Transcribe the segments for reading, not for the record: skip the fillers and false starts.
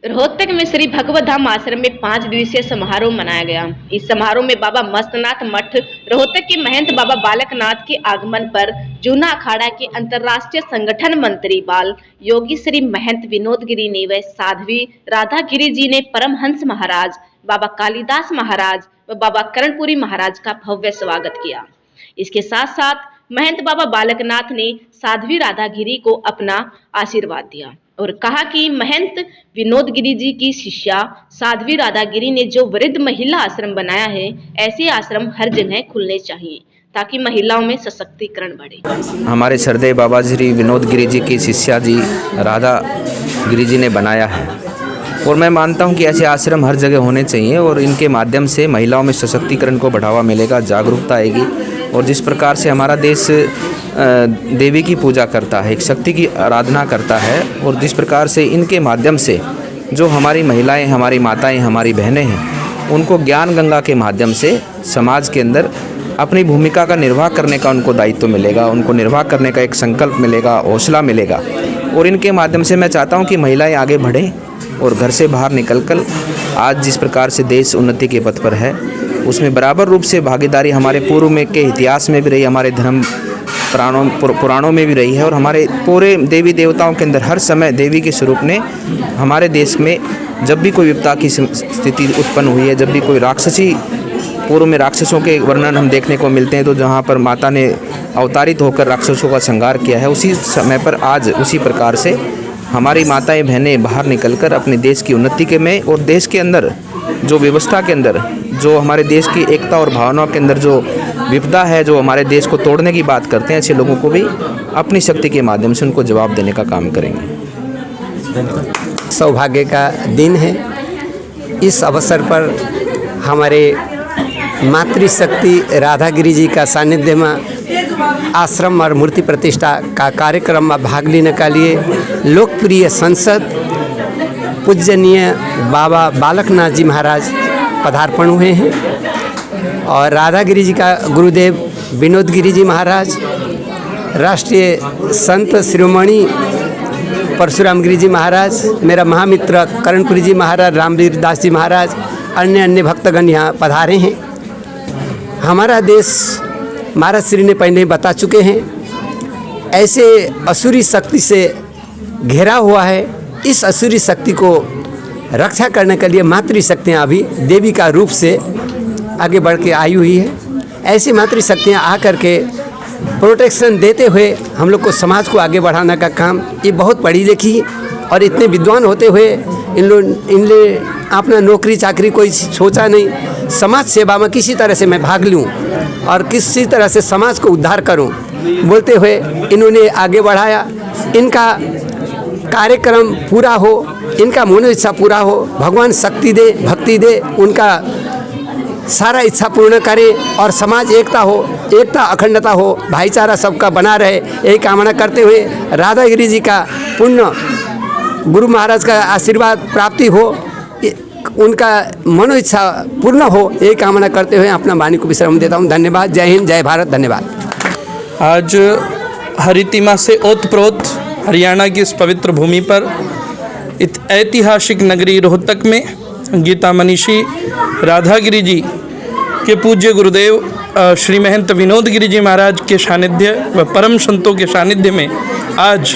रोहतक में श्री भगवत धाम आश्रम में 5 दिवसीय समारोह मनाया गया। इस समारोह में बाबा मस्तनाथ मठ रोहतक के महंत बाबा बालकनाथ के आगमन पर जूना अखाड़ा के अंतर्राष्ट्रीय संगठन मंत्री बाल योगी श्री महंत विनोद गिरी ने व साध्वी राधा गिरी जी ने परमहंस महाराज, बाबा कालिदास महाराज व बाबा कर्णपुरी महाराज का भव्य स्वागत किया। इसके साथ साथ महंत बाबा बालकनाथ ने साध्वी राधा गिरी को अपना आशीर्वाद दिया और कहा कि महंत विनोद गिरी जी की शिष्या साध्वी राधा गिरी ने जो वृद्ध महिला आश्रम बनाया है, ऐसे आश्रम हर जगह खुलने चाहिए ताकि महिलाओं में सशक्तिकरण बढ़े। हमारे श्रद्धेय बाबा श्री विनोद गिरी जी की शिष्या जी राधा गिरी जी ने बनाया है और मैं मानता हूं कि ऐसे आश्रम हर जगह होने चाहिए और इनके माध्यम से महिलाओं में सशक्तिकरण को बढ़ावा मिलेगा, जागरूकता आएगी। और जिस प्रकार से हमारा देश देवी की पूजा करता है, एक शक्ति की आराधना करता है, और जिस प्रकार से इनके माध्यम से जो हमारी महिलाएं, हमारी माताएं, हमारी बहनें हैं, उनको ज्ञान गंगा के माध्यम से समाज के अंदर अपनी भूमिका का निर्वाह करने का उनको दायित्व मिलेगा, उनको निर्वाह करने का एक संकल्प मिलेगा, हौसला मिलेगा। और इनके माध्यम से मैं चाहता हूं कि महिलाएं आगे बढ़ें और घर से बाहर निकलकर आज जिस प्रकार से देश उन्नति के पथ पर है, उसमें बराबर रूप से भागीदारी हमारे पूर्व में के इतिहास में भी रही, हमारे धर्म पुराणों में भी रही है, और हमारे पूरे देवी देवताओं के अंदर हर समय देवी के स्वरूप ने हमारे देश में जब भी कोई विपदा की स्थिति उत्पन्न हुई है, जब भी कोई राक्षसी, पूर्व में राक्षसों के वर्णन हम देखने को मिलते हैं, तो जहाँ पर माता ने अवतारित होकर राक्षसों का संहार किया है, उसी समय पर आज उसी प्रकार से हमारी माताएं बहनें बाहर निकलकर अपने देश की उन्नति के में और देश के अंदर जो व्यवस्था के अंदर जो हमारे देश की एकता और भावनाओं के अंदर जो विपदा है, जो हमारे देश को तोड़ने की बात करते हैं, ऐसे लोगों को भी अपनी शक्ति के माध्यम से उनको जवाब देने का काम करेंगे। सौभाग्य का दिन है। इस अवसर पर हमारे मातृशक्ति राधा गिरी जी का सानिध्य में आश्रम और मूर्ति प्रतिष्ठा का कार्यक्रम में भाग लेने के लिए लोकप्रिय संसद पूजनीय बाबा बालकनाथ जी महाराज पदार्पण हुए हैं और राधा गिरी जी का गुरुदेव विनोद गिरी जी महाराज, राष्ट्रीय संत शिरोमणि परशुराम गिरी जी महाराज, मेरा महामित्र कर्णपुरी जी महाराज, रामवीर दास जी महाराज, अन्य भक्तगण यहाँ पधारे हैं। हमारा देश महाराज श्री ने पहले ही बता चुके हैं, ऐसे असुरी शक्ति से घिरा हुआ है। इस असुरी शक्ति को रक्षा करने के लिए मातृशक्तियाँ अभी देवी का रूप से आगे बढ़ के आई हुई है। ऐसी मातृशक्तियाँ आकर के प्रोटेक्शन देते हुए हम लोग को समाज को आगे बढ़ाने का काम, ये बहुत पढ़ी लिखी और इतने विद्वान होते हुए इन लोग अपना नौकरी चाकरी कोई सोचा नहीं, समाज सेवा में किसी तरह से मैं भाग लूँ और किसी तरह से समाज को उद्धार करूं बोलते हुए इन्होंने आगे बढ़ाया। इनका कार्यक्रम पूरा हो, इनका मनोइच्छा पूरा हो, भगवान शक्ति दे, भक्ति दे, उनका सारा इच्छा पूर्ण करे और समाज एकता हो, एकता अखंडता हो, भाईचारा सबका बना रहे, यही कामना करते हुए राधा गिरी जी का पुण्य गुरु महाराज का आशीर्वाद प्राप्ति हो, उनका मनोइच्छा पूर्ण हो, यही कामना करते हुए अपना वाणी को विश्राम देता हूँ। धन्यवाद। जय हिंद, जय भारत। धन्यवाद। आज हरितिमा से ओतप्रोत हरियाणा की इस पवित्र भूमि पर ऐतिहासिक नगरी रोहतक में गीता मनीषी राधा गिरी जी के पूज्य गुरुदेव श्री महंत विनोद गिरी जी महाराज के सानिध्य व परम संतों के सानिध्य में आज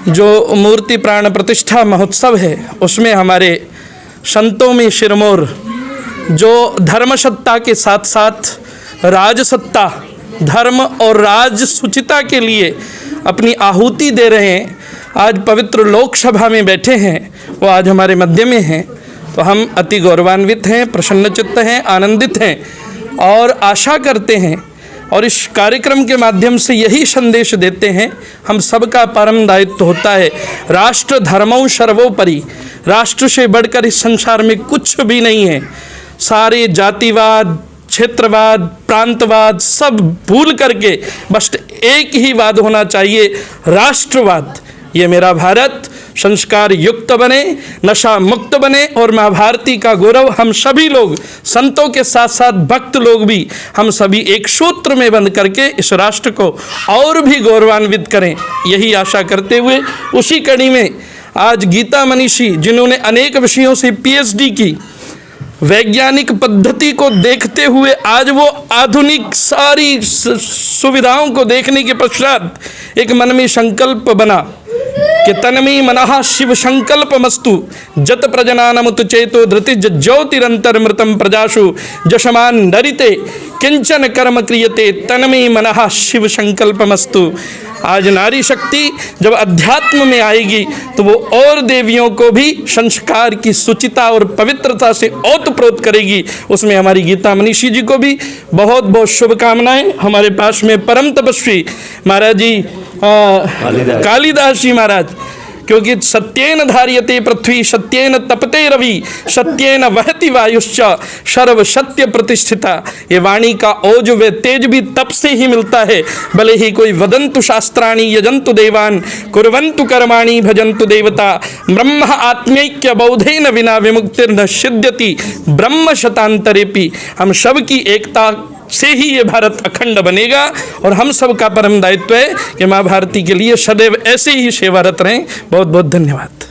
जो मूर्ति प्राण प्रतिष्ठा महोत्सव है, उसमें हमारे संतों में शिरमौर जो धर्म सत्ता के साथ साथ राजसत्ता, धर्म और राज सुचिता के लिए अपनी आहुति दे रहे हैं, आज पवित्र लोकसभा में बैठे हैं, वो आज हमारे मध्य में हैं। तो हम अति गौरवान्वित हैं, प्रसन्नचित्त हैं, आनंदित हैं और आशा करते हैं और इस कार्यक्रम के माध्यम से यही संदेश देते हैं, हम सबका परम दायित्व होता है राष्ट्र धर्मों सर्वोपरि, राष्ट्र से बढ़कर इस संसार में कुछ भी नहीं है। सारे जातिवाद, क्षेत्रवाद, प्रांतवाद सब भूल करके बस एक ही वाद होना चाहिए, राष्ट्रवाद। ये मेरा भारत संस्कार युक्त बने, नशा मुक्त बने और माँ भारती का गौरव हम सभी लोग, संतों के साथ साथ भक्त लोग भी, हम सभी एक सूत्र में बंध करके इस राष्ट्र को और भी गौरवान्वित करें, यही आशा करते हुए उसी कड़ी में आज गीता मनीषी जिन्होंने अनेक विषयों से पीएचडी की, वैज्ञानिक पद्धति को देखते हुए आज वो आधुनिक सारी सुविधाओं को देखने के पश्चात एक मन में संकल्प बना कि तन्मे मनः शिव संकल्पमस्तु जत प्रजनानमुत चेतो धृतिज ज्योतिरंतर्मृतम प्रजाशु जशमान नरिते किंचन कर्म क्रियते तन्मे मनः शिव संकल्पमस्तु। आज नारी शक्ति जब अध्यात्म में आएगी तो वो और देवियों को भी संस्कार की सुचिता और पवित्रता से ओतप्रोत करेगी। उसमें हमारी गीता मनीषी जी को भी बहुत बहुत शुभकामनाएं। हमारे पास में परम तपस्वी महाराज जी कालिदास जी महाराज, क्योंकि सत्येन धार्यते पृथ्वी सत्येन तपते रवि सत्येन वहति वायुश्च सर्व सत्य प्रतिष्ठिता। ये वाणी का ओज व तेज भी तप से ही मिलता है। भले ही कोई वदंतु शास्त्राणि यजंतु देवान कुर्वन्तु कर्माणि भजन्तु देवता ब्रह्म आत्मैक्य बौधेन विना विमुक्तिर्न सिद्ध्यति ब्रह्म शतांतरेपि। हम सब की एकता से ही ये भारत अखंड बनेगा और हम सब का परम दायित्व है कि माँ भारती के लिए सदैव ऐसे ही सेवारत रहें। बहुत बहुत धन्यवाद।